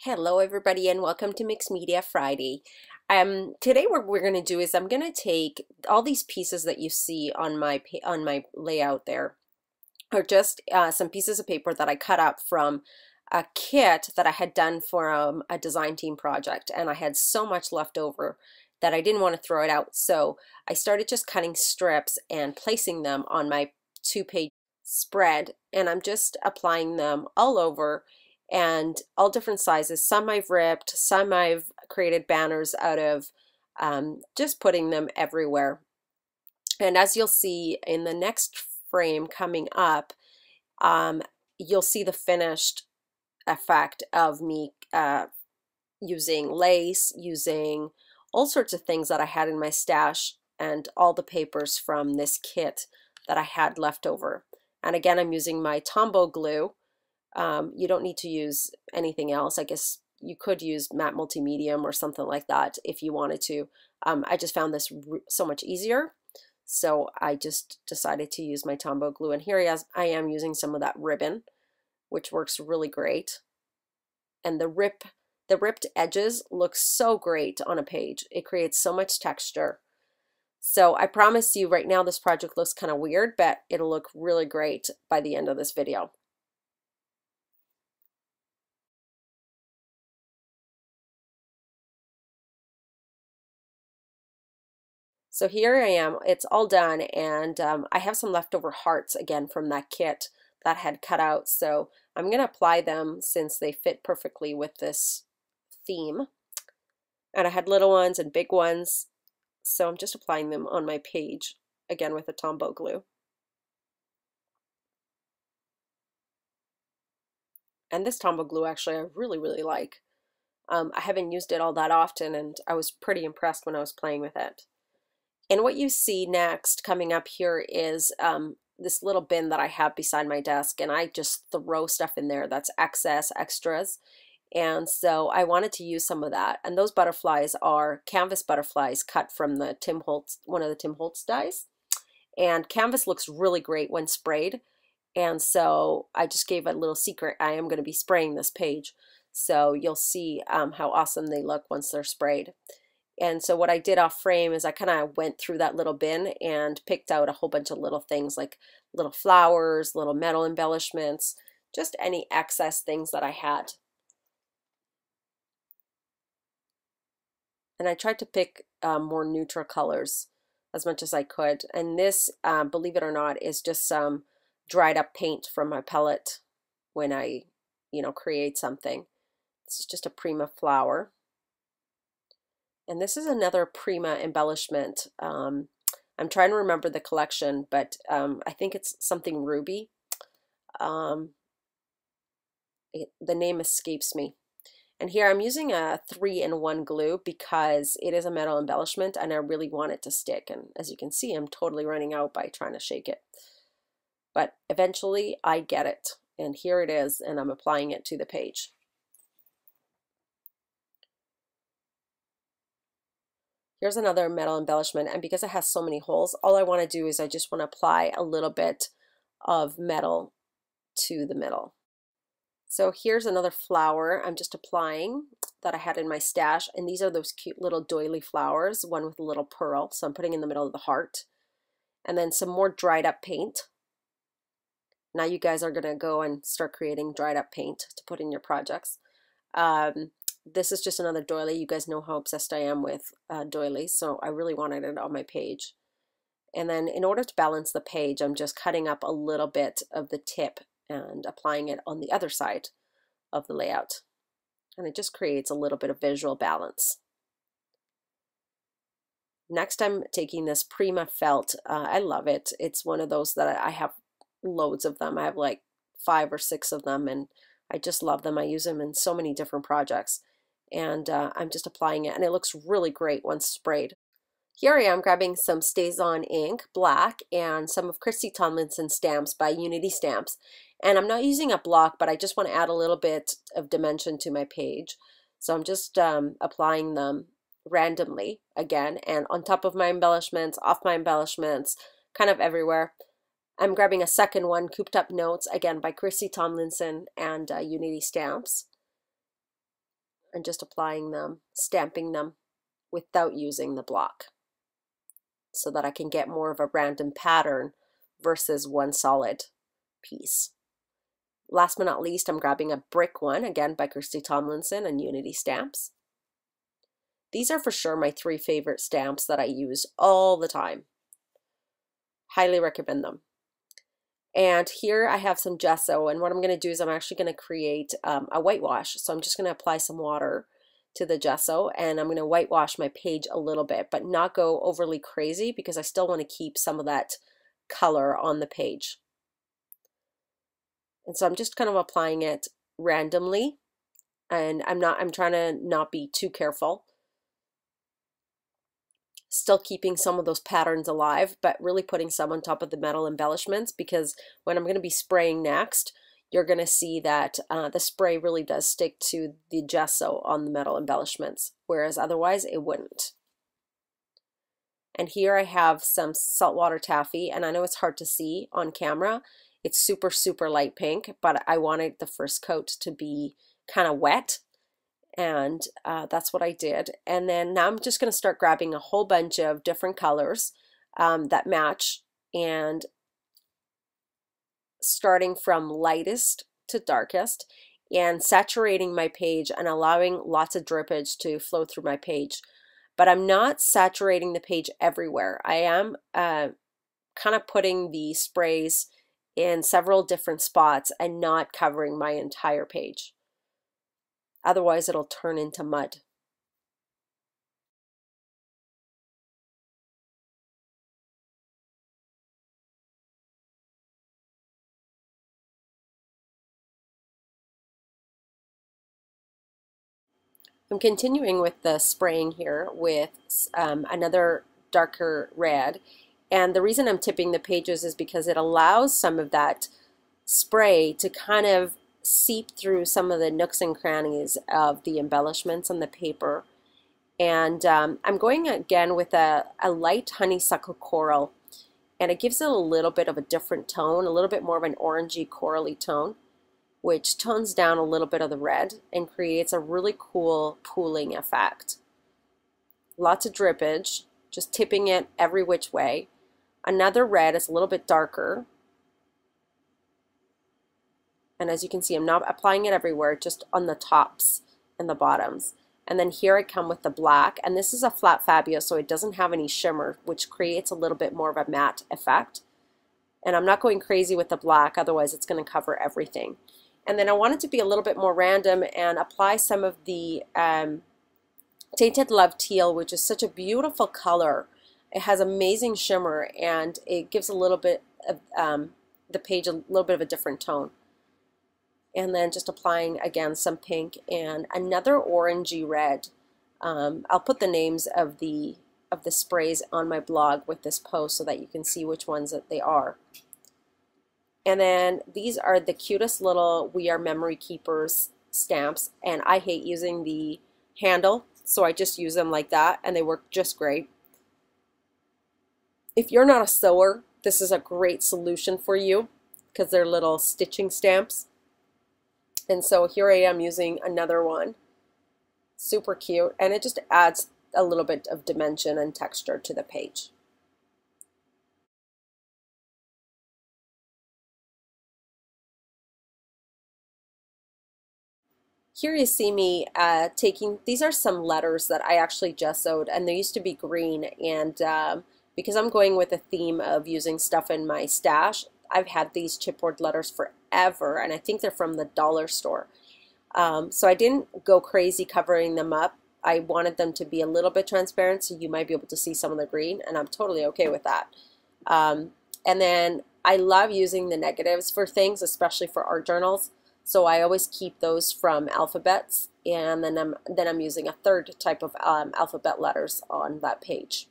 Hello everybody and welcome to Mixed Media Friday. Today what we're going to do is I'm going to take all these pieces that you see on my layout there are just some pieces of paper that I cut up from a kit that I had done for a design team project, and I had so much left over that I didn't want to throw it out. So I started just cutting strips and placing them on my 2-page spread, and I'm just applying them all over and all different sizes. Some I've ripped, some I've created banners out of, just putting them everywhere. And as you'll see in the next frame coming up, you'll see the finished effect of me using lace, using all sorts of things that I had in my stash, and all the papers from this kit that I had left over. And again, I'm using my Tombow glue. You don't need to use anything else. I guess you could use matte multimedium or something like that if you wanted to. I just found this so much easier, so I just decided to use my Tombow glue. And here I am using some of that ribbon, which works really great. And the ripped edges look so great on a page. It creates so much texture. So I promise you right now this project looks kind of weird, but it'll look really great by the end of this video. So here I am, it's all done, and I have some leftover hearts again from that kit that had cut out. So I'm going to apply them since they fit perfectly with this theme. And I had little ones and big ones, so I'm just applying them on my page again with the Tombow glue. And this Tombow glue actually I really like. I haven't used it all that often, and I was pretty impressed when I was playing with it. And what you see next coming up here is this little bin that I have beside my desk, and I just throw stuff in there that's excess, extras. And so I wanted to use some of that. And those butterflies are canvas butterflies cut from the one of the Tim Holtz dies. And canvas looks really great when sprayed. And so I just gave a little secret. I am going to be spraying this page. So you'll see how awesome they look once they're sprayed. And so what I did off frame is I kind of went through that little bin and picked out a whole bunch of little things like little flowers, little metal embellishments, just any excess things that I had. And I tried to pick more neutral colors as much as I could. And this, believe it or not, is just some dried up paint from my palette when I, create something. This is just a Prima flower. And this is another Prima embellishment. I'm trying to remember the collection, but I think it's something ruby. The name escapes me. And here I'm using a 3-in-1 glue because it is a metal embellishment and I really want it to stick. And as you can see, I'm totally running out by trying to shake it. But eventually I get it. And here it is, and I'm applying it to the page. Here's another metal embellishment, and because it has so many holes, all I want to do is I just want to apply a little bit of metal to the middle. So here's another flower I'm just applying that I had in my stash, and these are those cute little doily flowers, one with a little pearl, so I'm putting in the middle of the heart. And then some more dried up paint. Now you guys are going to go and start creating dried up paint to put in your projects. This is just another doily. You guys know how obsessed I am with doilies, so I really wanted it on my page. And then in order to balance the page, I'm just cutting up a little bit of the tip and applying it on the other side of the layout. And it just creates a little bit of visual balance. Next, I'm taking this Prima felt. I love it. It's one of those that I have loads of them. I have like 5 or 6 of them, and I just love them. I use them in so many different projects. And I'm just applying it, and it looks really great once sprayed. Here I am grabbing some StazOn ink, black, and some of Christy Tomlinson stamps by Unity Stamps. And I'm not using a block, but I just want to add a little bit of dimension to my page. So I'm just applying them randomly again, and on top of my embellishments, off my embellishments, kind of everywhere. I'm grabbing a second one, Cooped Up Notes, again by Christy Tomlinson and Unity Stamps. and just applying them, stamping them without using the block so that I can get more of a random pattern versus one solid piece. Last but not least, I'm grabbing a brick one, again by Christy Tomlinson and Unity Stamps. These are for sure my 3 favorite stamps that I use all the time. Highly recommend them. And here I have some gesso, and what I'm going to do is I'm actually going to create a whitewash. So I'm just going to apply some water to the gesso, and I'm going to whitewash my page a little bit, but not go overly crazy because I still want to keep some of that color on the page. And so I'm just kind of applying it randomly, and I'm trying to not be too careful. Still keeping some of those patterns alive, but really putting some on top of the metal embellishments, because when I'm going to be spraying next, you're going to see that the spray really does stick to the gesso on the metal embellishments, whereas otherwise it wouldn't. And here I have some saltwater taffy, and I know it's hard to see on camera. It's super, super light pink, but I wanted the first coat to be kind of wet. And that's what I did. And then now I'm just going to start grabbing a whole bunch of different colors that match, and starting from lightest to darkest and saturating my page and allowing lots of drippage to flow through my page. But I'm not saturating the page everywhere. I am kind of putting the sprays in several different spots and not covering my entire page. Otherwise, it'll turn into mud. I'm continuing with the spraying here with another darker red. And the reason I'm tipping the pages is because it allows some of that spray to kind of seep through some of the nooks and crannies of the embellishments on the paper. And I'm going again with a light honeysuckle coral, and it gives it a little bit of a different tone, a little bit more of an orangey corally tone, which tones down a little bit of the red and creates a really cool pooling effect. Lots of drippage, just tipping it every which way. Another red is a little bit darker, and as you can see, I'm not applying it everywhere, just on the tops and the bottoms. And then here I come with the black, and this is a flat fabia, so it doesn't have any shimmer, which creates a little bit more of a matte effect. And I'm not going crazy with the black, otherwise it's going to cover everything. And then I wanted to be a little bit more random and apply some of the Tainted Love Teal, which is such a beautiful color. It has amazing shimmer, and it gives a little bit of the page a little bit of a different tone. And then just applying again some pink and another orangey red. I'll put the names of the sprays on my blog with this post so that you can see which ones that they are. And then these are the cutest little We Are Memory Keepers stamps, and I hate using the handle, so I just use them like that, and they work just great. If you're not a sewer, this is a great solution for you because they're little stitching stamps. And so here I am using another one. Super cute, and it just adds a little bit of dimension and texture to the page. Here you see me taking, these are some letters that I actually gessoed, and they used to be green, and because I'm going with a theme of using stuff in my stash, I've had these chipboard letters forever, and I think they're from the dollar store. So I didn't go crazy covering them up. I wanted them to be a little bit transparent so you might be able to see some of the green, and I'm totally okay with that. And then I love using the negatives for things, especially for art journals. So I always keep those from alphabets, and then I'm using a third type of alphabet letters on that page.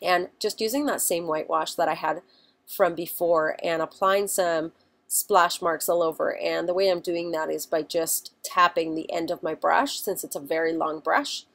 And just using that same whitewash that I had from before and applying some splash marks all over. And the way I'm doing that is by just tapping the end of my brush. Since it's a very long brush,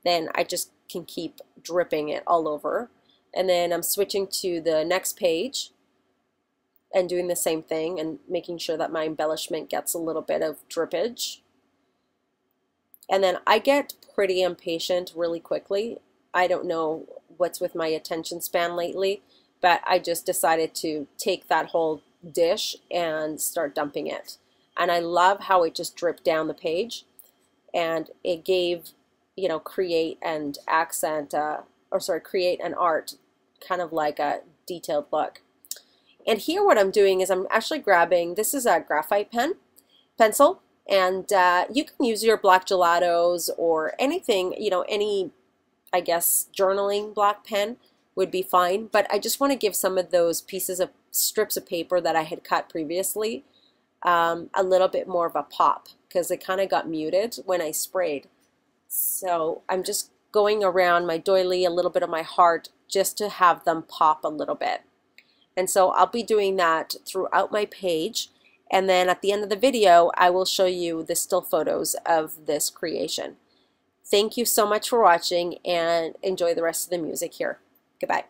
then I just can keep dripping it all over. And then I'm switching to the next page and doing the same thing and making sure that my embellishment gets a little bit of drippage. And then I get pretty impatient really quickly. I don't know what's with my attention span lately, but I just decided to take that whole dish and start dumping it. And I love how it just dripped down the page, and it gave, you know, create and accent, create an art, kind of like a detailed look. And here what I'm doing is I'm actually grabbing, this is a graphite pencil, and you can use your black gelatos or anything, you know, any, I guess, journaling black pen would be fine. But I just want to give some of those pieces of strips of paper that I had cut previously a little bit more of a pop, because it kind of got muted when I sprayed. So I'm just going around my doily, a little bit of my heart, just to have them pop a little bit. And so I'll be doing that throughout my page. And then at the end of the video, I will show you the still photos of this creation. Thank you so much for watching, and enjoy the rest of the music here. Goodbye.